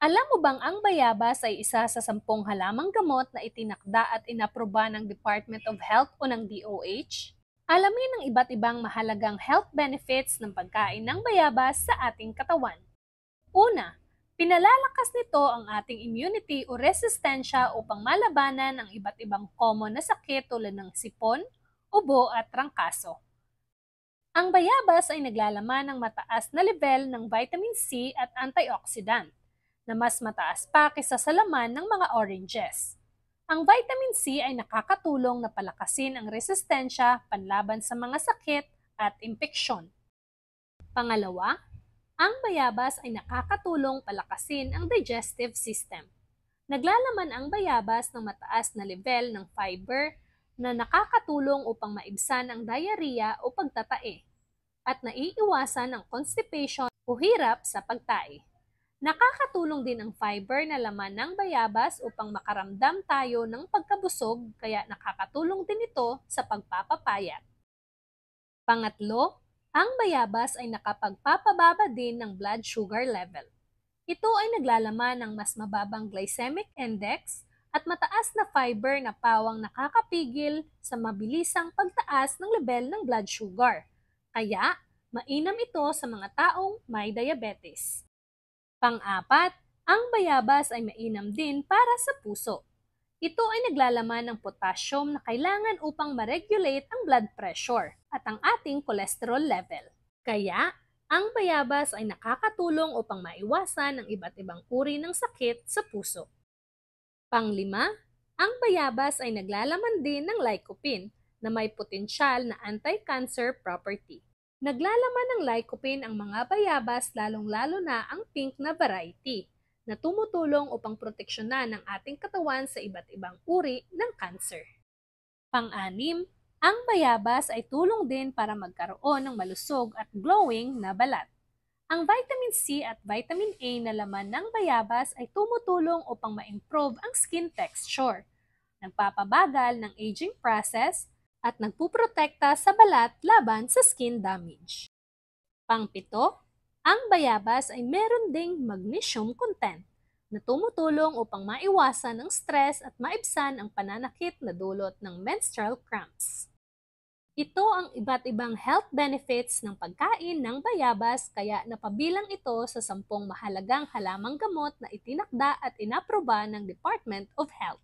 Alam mo bang ang bayabas ay isa sa 10 halamang gamot na itinakda at inaproba ng Department of Health o ng DOH? Alamin ang iba't ibang mahalagang health benefits ng pagkain ng bayabas sa ating katawan. Una, pinalalakas nito ang ating immunity o resistensya upang malabanan ang iba't ibang common na sakit tulad ng sipon, ubo at trangkaso. Ang bayabas ay naglalaman ng mataas na level ng vitamin C at antioxidant na mas mataas pa kaysa sa laman ng mga oranges. Ang vitamin C ay nakakatulong na palakasin ang resistensya panlaban sa mga sakit at impeksyon. Pangalawa, ang bayabas ay nakakatulong palakasin ang digestive system. Naglalaman ang bayabas ng mataas na level ng fiber na nakakatulong upang maibsan ang diarrhea o pagtatae at naiiwasan ang constipation o hirap sa pagtae. Nakakatulong din ang fiber na laman ng bayabas upang makaramdam tayo ng pagkabusog kaya nakakatulong din ito sa pagpapapayat. Pangatlo, ang bayabas ay nakapagpapababa din ng blood sugar level. Ito ay naglalaman ng mas mababang glycemic index at mataas na fiber na pawang nakakapigil sa mabilisang pagtaas ng level ng blood sugar. Kaya, mainam ito sa mga taong may diabetes. Pang-apat, ang bayabas ay mainam din para sa puso. Ito ay naglalaman ng potassium na kailangan upang ma-regulate ang blood pressure at ang ating cholesterol level. Kaya, ang bayabas ay nakakatulong upang maiwasan ang iba't ibang uri ng sakit sa puso. Panglima, ang bayabas ay naglalaman din ng lycopene na may potensyal na anti-cancer property. Naglalaman ng lycopene ang mga bayabas lalong-lalo na ang pink na variety na tumutulong upang proteksyonan ang ating katawan sa iba't ibang uri ng cancer. Pang-anim, ang bayabas ay tulong din para magkaroon ng malusog at glowing na balat. Ang vitamin C at vitamin A na laman ng bayabas ay tumutulong upang ma-improve ang skin texture, nagpapabagal ng aging process, at nagpuprotekta sa balat laban sa skin damage. Pang-pito, ang bayabas ay meron ding magnesium content na tumutulong upang maiwasan ang stress at maibsan ang pananakit na dulot ng menstrual cramps. Ito ang iba't ibang health benefits ng pagkain ng bayabas kaya napabilang ito sa 10 mahalagang halamang gamot na itinakda at inaproba ng Department of Health.